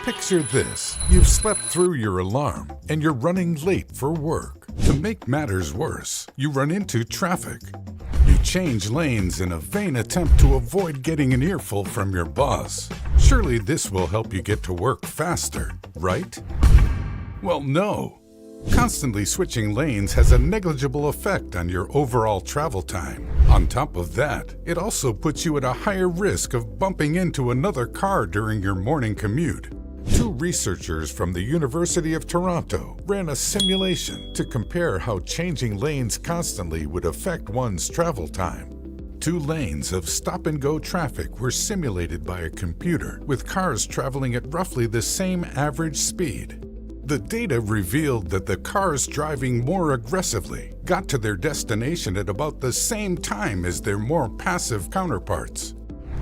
Picture this. You've slept through your alarm and you're running late for work. To make matters worse, you run into traffic. You change lanes in a vain attempt to avoid getting an earful from your boss. Surely this will help you get to work faster, right? Well, no. Constantly switching lanes has a negligible effect on your overall travel time. On top of that, it also puts you at a higher risk of bumping into another car during your morning commute. Two researchers from the University of Toronto ran a simulation to compare how changing lanes constantly would affect one's travel time. 2 lanes of stop-and-go traffic were simulated by a computer, with cars traveling at roughly the same average speed. The data revealed that the cars driving more aggressively got to their destination at about the same time as their more passive counterparts.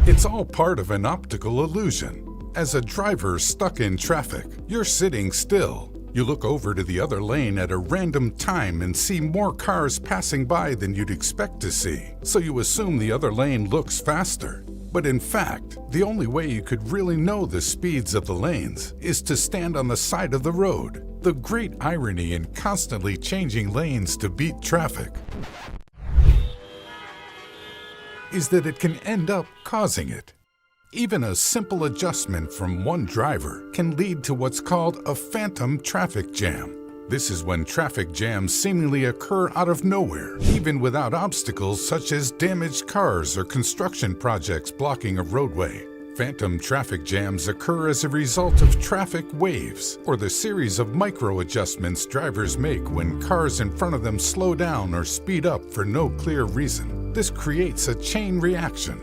It's all part of an optical illusion. As a driver stuck in traffic, you're sitting still. You look over to the other lane at a random time and see more cars passing by than you'd expect to see, so you assume the other lane looks faster. But in fact, the only way you could really know the speeds of the lanes is to stand on the side of the road. The great irony in constantly changing lanes to beat traffic is that it can end up causing it. Even a simple adjustment from one driver can lead to what's called a phantom traffic jam. This is when traffic jams seemingly occur out of nowhere, even without obstacles such as damaged cars or construction projects blocking a roadway. Phantom traffic jams occur as a result of traffic waves, or the series of micro-adjustments drivers make when cars in front of them slow down or speed up for no clear reason. This creates a chain reaction.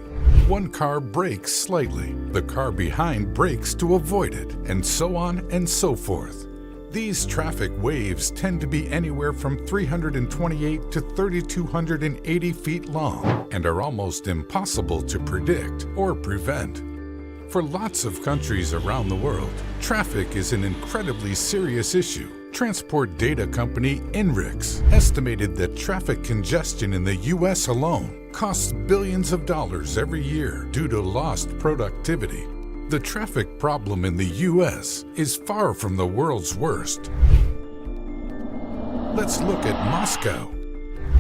One car brakes slightly, the car behind brakes to avoid it, and so on and so forth. These traffic waves tend to be anywhere from 328 to 3,280 feet long and are almost impossible to predict or prevent. For lots of countries around the world, traffic is an incredibly serious issue. Transport data company INRIX estimated that traffic congestion in the U.S. alone costs billions of dollars every year due to lost productivity. The traffic problem in the U.S. is far from the world's worst. Let's look at Moscow.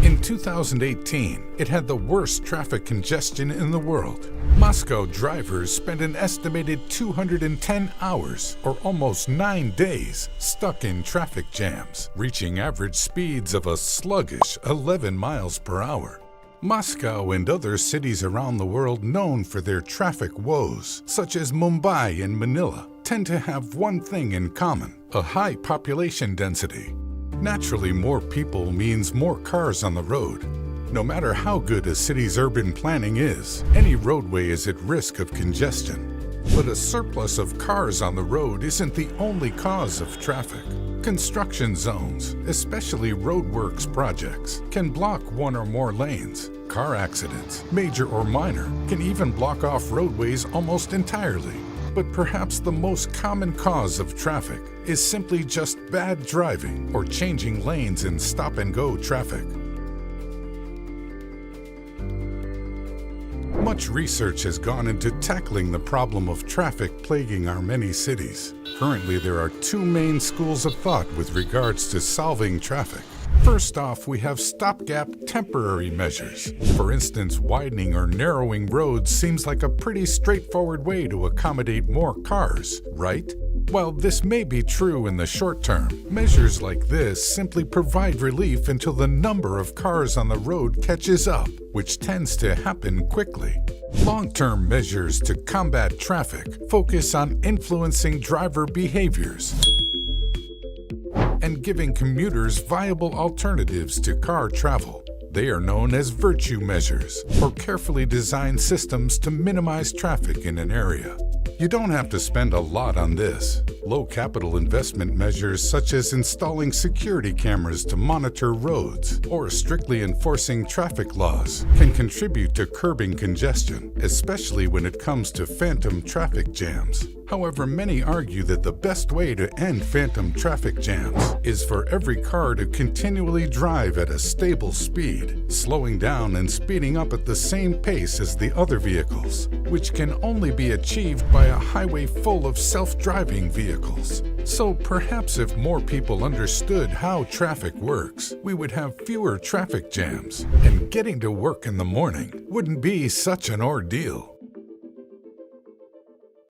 In 2018, it had the worst traffic congestion in the world. Moscow drivers spent an estimated 210 hours, or almost 9 days, stuck in traffic jams, reaching average speeds of a sluggish 11 miles per hour. Moscow and other cities around the world known for their traffic woes, such as Mumbai and Manila, tend to have one thing in common: a high population density. Naturally, more people means more cars on the road. No matter how good a city's urban planning is, any roadway is at risk of congestion. But a surplus of cars on the road isn't the only cause of traffic. Construction zones, especially roadworks projects, can block one or more lanes. Car accidents, major or minor, can even block off roadways almost entirely. But perhaps the most common cause of traffic is simply just bad driving or changing lanes in stop-and-go traffic. Much research has gone into tackling the problem of traffic plaguing our many cities. Currently, there are 2 main schools of thought with regards to solving traffic. First off, we have stopgap temporary measures. For instance, widening or narrowing roads seems like a pretty straightforward way to accommodate more cars, right? While this may be true in the short term, measures like this simply provide relief until the number of cars on the road catches up, which tends to happen quickly. Long-term measures to combat traffic focus on influencing driver behaviors and giving commuters viable alternatives to car travel. They are known as virtue measures, or carefully designed systems to minimize traffic in an area. You don't have to spend a lot on this. Low capital investment measures such as installing security cameras to monitor roads or strictly enforcing traffic laws can contribute to curbing congestion, especially when it comes to phantom traffic jams. However, many argue that the best way to end phantom traffic jams is for every car to continually drive at a stable speed, slowing down and speeding up at the same pace as the other vehicles, which can only be achieved by a highway full of self-driving vehicles. So perhaps if more people understood how traffic works, we would have fewer traffic jams, and getting to work in the morning wouldn't be such an ordeal.